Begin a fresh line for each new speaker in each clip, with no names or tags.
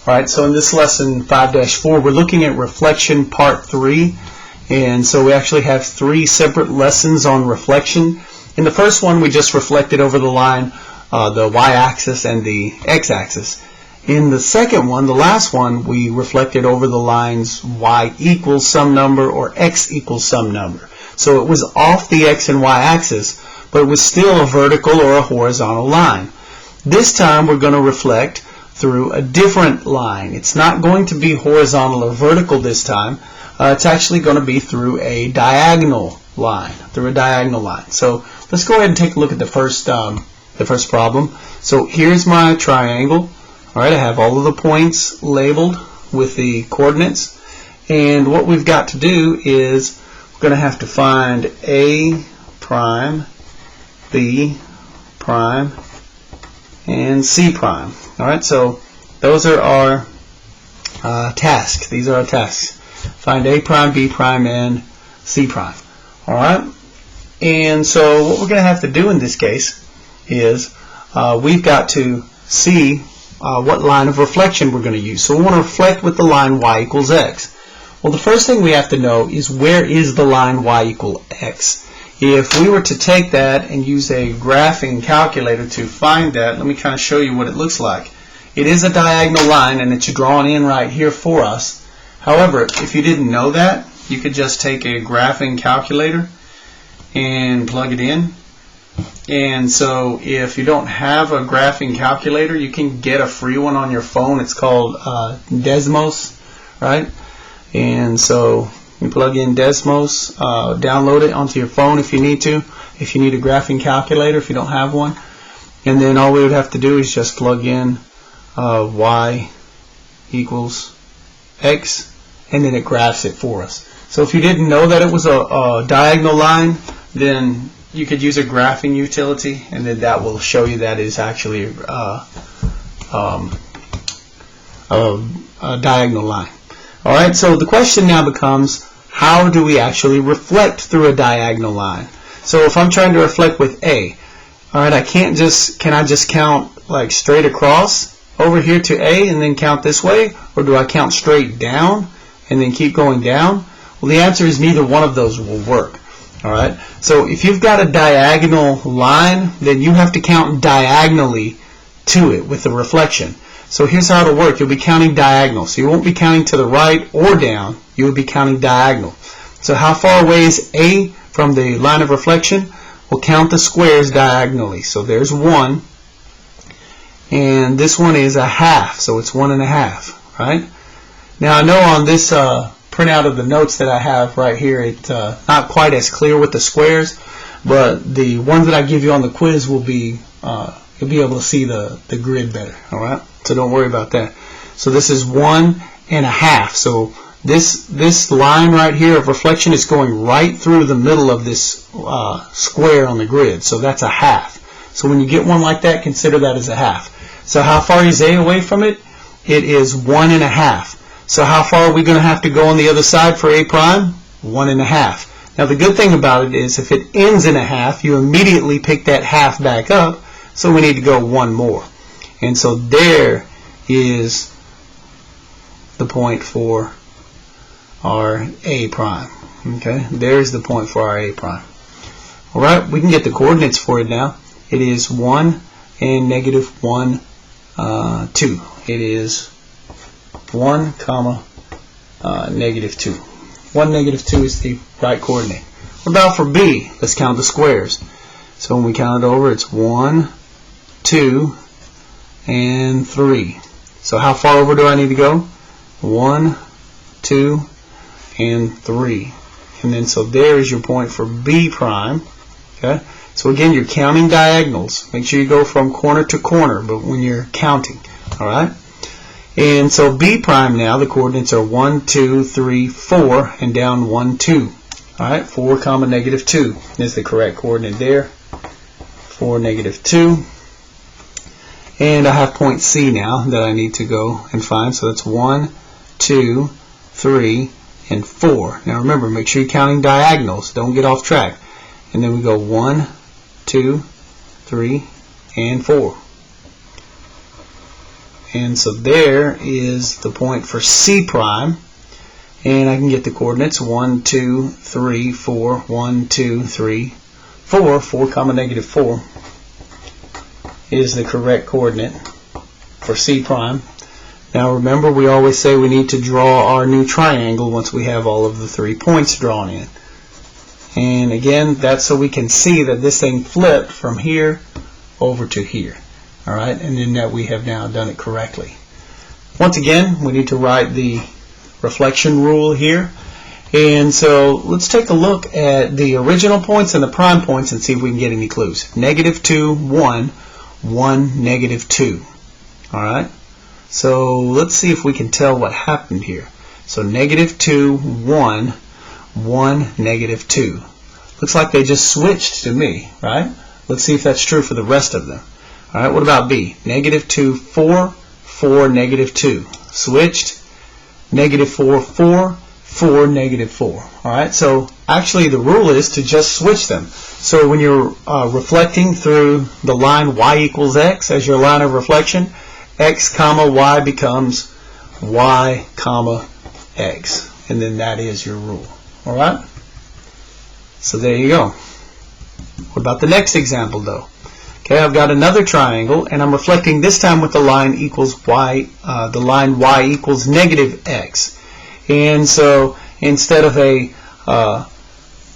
Alright, so in this lesson 5-4, we're looking at reflection part 3. And so we actually have 3 separate lessons on reflection. In the first one, we just reflected over the line the y-axis and the x-axis. In the second one, the last one, we reflected over the lines y equals some number or x equals some number. So it was off the x and y axis, but it was still a vertical or a horizontal line. This time we're going to reflect through a different line. It's not going to be horizontal or vertical this time. It's actually going to be through a diagonal line. So let's go ahead and take a look at the first problem. So here's my triangle. All right, I have all of the points labeled with the coordinates, and what we've got to do is we're going to have to find A prime, B prime, and C prime. All right, so those are our tasks. These are our tasks. Find A prime, B prime, and C prime. All right, and so what we're going to have to do in this case is we've got to see what line of reflection we're going to use. So we want to reflect with the line y equals x. Well, the first thing we have to know is where is the line y equal x. If we were to take that and use a graphing calculator to find that, let me kind of show you what it looks like. It is a diagonal line and it's drawn in right here for us. However, if you didn't know that, you could just take a graphing calculator and plug it in. And so if you don't have a graphing calculator, you can get a free one on your phone. It's called Desmos, right? And so you plug in Desmos, download it onto your phone if you need to. If you need a graphing calculator, if you don't have one. And then all we would have to do is just plug in y equals x, and then it graphs it for us. So if you didn't know that it was a diagonal line, then you could use a graphing utility, and then that will show you that is actually a diagonal line. Alright, so the question now becomes, how do we actually reflect through a diagonal line? So if I'm trying to reflect with A, alright, can I just count like straight across over here to A and then count this way? Or do I count straight down and then keep going down? Well, the answer is neither one of those will work. Alright, so if you've got a diagonal line, then you have to count diagonally to it with the reflection. So here's how it'll work. You'll be counting diagonal. So you won't be counting to the right or down. You will be counting diagonal. So how far away is A from the line of reflection? We'll count the squares diagonally. So there's 1. And this one is a half. So it's 1 1/2. Right? Now I know on this printout of the notes that I have right here, it's not quite as clear with the squares, but the ones that I give you on the quiz will be you'll be able to see the grid better. Alright, so don't worry about that. So this is 1 1/2. So this line right here of reflection is going right through the middle of this square on the grid. So that's a half. So when you get one like that, consider that as a half. So how far is A away from it? It is 1 1/2. So how far are we going to have to go on the other side for A prime? 1 1/2. Now the good thing about it is if it ends in a half, you immediately pick that half back up, so we need to go 1 more. And so there is the point for our A prime. Okay, there's the point for our A prime. Alright, we can get the coordinates for it now. It is 1 and -1, 2. It is 1, -2. 1, -2 is the right coordinate. What about for B? Let's count the squares. So when we count it over, it's 1, 2, and 3. So how far over do I need to go? 1, 2, and 3. And then so there is your point for B prime. Okay. So again, you're counting diagonals. Make sure you go from corner to corner, but when you're counting, all right. And so B prime now, the coordinates are 1, 2, 3, 4, and down 1, 2. Alright, 4, -2 is the correct coordinate there. 4, -2. And I have point C now that I need to go and find. So that's 1, 2, 3, and 4. Now remember, make sure you're counting diagonals. Don't get off track. And then we go 1, 2, 3, and 4. And so there is the point for C prime. And I can get the coordinates 1, 2, 3, 4, 1, 2, 3, 4, 4 comma negative 4 is the correct coordinate for C prime. Now remember, we always say we need to draw our new triangle once we have all of the 3 points drawn in. And again, that's so we can see that this thing flipped from here over to here. Alright, and then that we have now done it correctly. Once again, we need to write the reflection rule here. And so let's take a look at the original points and the prime points and see if we can get any clues. -2, 1, 1, -2. Alright, so let's see if we can tell what happened here. So -2, 1, 1, -2. Looks like they just switched to me, right? Let's see if that's true for the rest of them. Alright, what about B? -2, 4, 4, -2. Switched. -4, 4, 4, -4. Alright, so actually the rule is to just switch them. So when you're reflecting through the line y equals x as your line of reflection, x comma y becomes y comma x. And then that is your rule. Alright? So there you go. What about the next example though? Okay, I've got another triangle and I'm reflecting this time with the line equals y, the line y equals -x. And so instead of a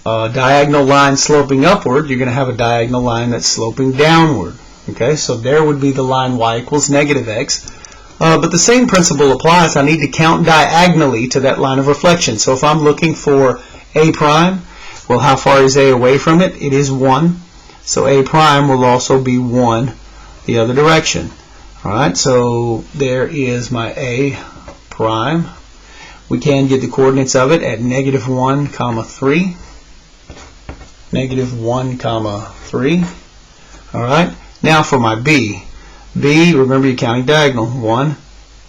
diagonal line sloping upward, you're going to have a diagonal line that's sloping downward. Okay, so there would be the line y equals -x. But the same principle applies. I need to count diagonally to that line of reflection. So if I'm looking for A prime, well, how far is A away from it? It is 1. So A prime will also be 1 the other direction. Alright, so there is my A prime. We can get the coordinates of it at -1, 3. -1, 3. Alright, now for my B. B, remember you're counting diagonal. 1,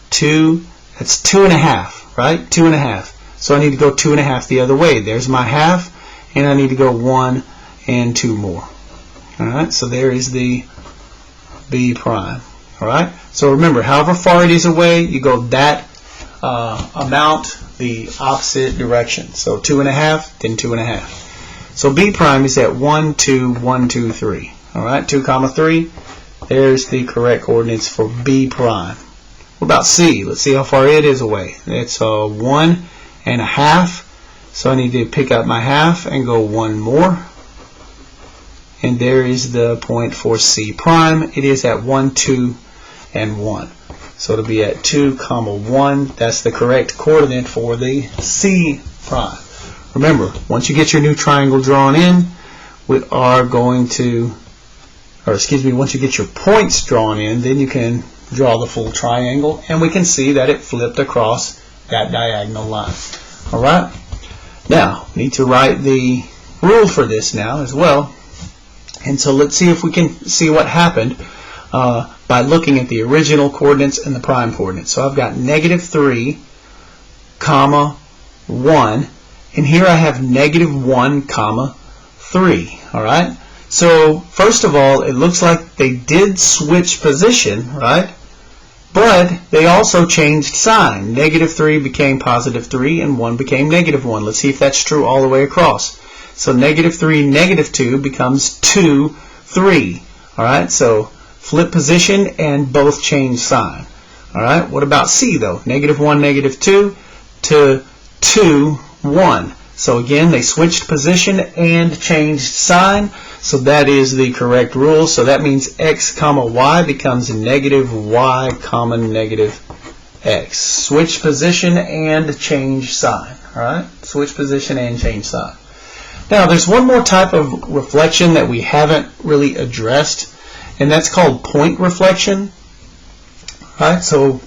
2, that's 2.5, right? 2.5. So I need to go 2.5 the other way. There's my half, and I need to go 1 and 2 more. Alright, so there is the B prime. Alright, so remember, however far it is away, you go that amount the opposite direction. So 2.5, then 2.5. So B prime is at 1, 2, 1, 2, 3. Alright, 2, 3. There's the correct coordinates for B prime. What about C? Let's see how far it is away. It's 1.5. So I need to pick up my half and go 1 more. And there is the point for C prime. It is at 1, 2, and 1. So it'll be at 2, 1. That's the correct coordinate for the C prime. Remember, once you get your new triangle drawn in, we are going to, once you get your points drawn in, then you can draw the full triangle, and we can see that it flipped across that diagonal line. Alright? Now, we need to write the rule for this now as well. And so let's see if we can see what happened by looking at the original coordinates and the prime coordinates. So I've got -3, 1, and here I have -1, 3. Alright? So first of all, it looks like they did switch position, right? But they also changed sign. -3 became +3, and 1 became -1. Let's see if that's true all the way across. So -3, -2 becomes 2, 3. Alright, so flip position and both change sign. Alright, what about C though? -1, -2 to 2, 1. So again, they switched position and changed sign. So that is the correct rule. So that means x, y becomes -y, -x. Switch position and change sign. Alright, switch position and change sign. Now, there's one more type of reflection that we haven't really addressed, and that's called point reflection. Right? So,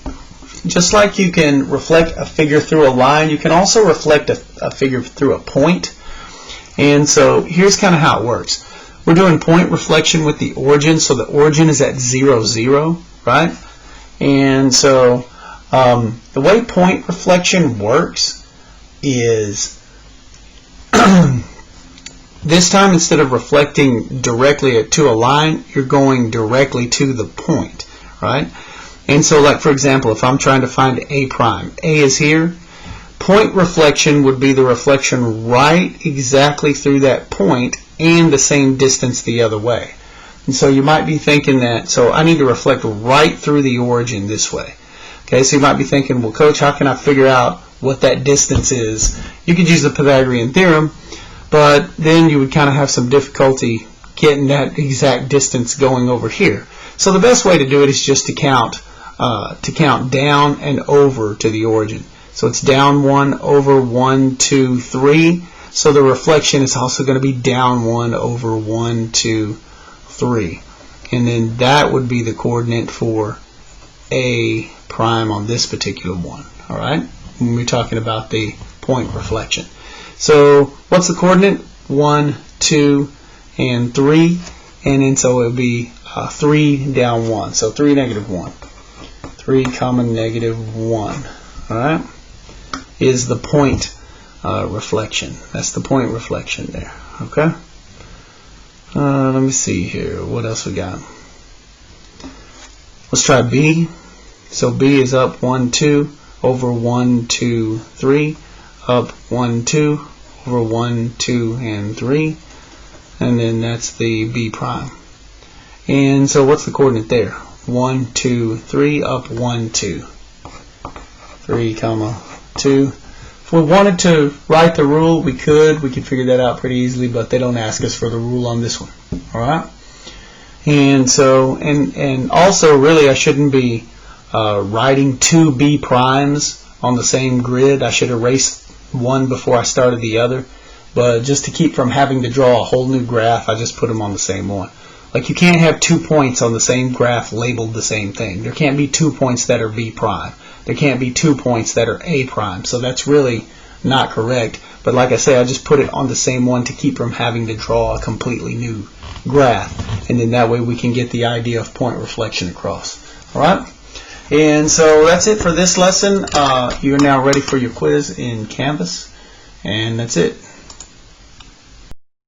just like you can reflect a figure through a line, you can also reflect a figure through a point. And so, here's kind of how it works. We're doing point reflection with the origin, so the origin is at 0, 0, right? And so, the way point reflection works is this time, instead of reflecting directly to a line, you're going directly to the point, right? And so, like for example, if I'm trying to find A prime, A is here. Point reflection would be the reflection right exactly through that point and the same distance the other way. And so you might be thinking that, so I need to reflect right through the origin this way. Okay, so you might be thinking, well, Coach, how can I figure out what that distance is? You could use the Pythagorean theorem, but then you would kind of have some difficulty getting that exact distance going over here. So the best way to do it is just to count down and over to the origin. So it's down 1 over 1, 2, 3. So the reflection is also going to be down 1 over 1, 2, 3. And then that would be the coordinate for A prime on this particular one. All right, when we're talking about the point reflection. So what's the coordinate? 1, 2, and 3. And then so it would be 3 down 1. So 3, negative 1. 3, comma, negative 1. All right, is the point reflection. That's the point reflection there. Okay. Let me see here. What else we got? Let's try B. So B is up 1, 2 over 1, 2, 3. Up 1, 2 over 1, 2, and 3. And then that's the B prime. And so what's the coordinate there? 1, 2, 3, up 1, 2. 3, comma, 2. If we wanted to write the rule, we could figure that out pretty easily, but they don't ask us for the rule on this one. All right? And so, and also, really, I shouldn't be writing 2 B primes on the same grid. I should erase one before I started the other. But just to keep from having to draw a whole new graph, I just put them on the same one. Like, you can't have 2 points on the same graph labeled the same thing. There can't be 2 points that are B prime. There can't be 2 points that are A prime. So that's really not correct. But like I say, I just put it on the same one to keep from having to draw a completely new graph. And then that way we can get the idea of point reflection across. All right? And so that's it for this lesson. You're now ready for your quiz in Canvas. And that's it.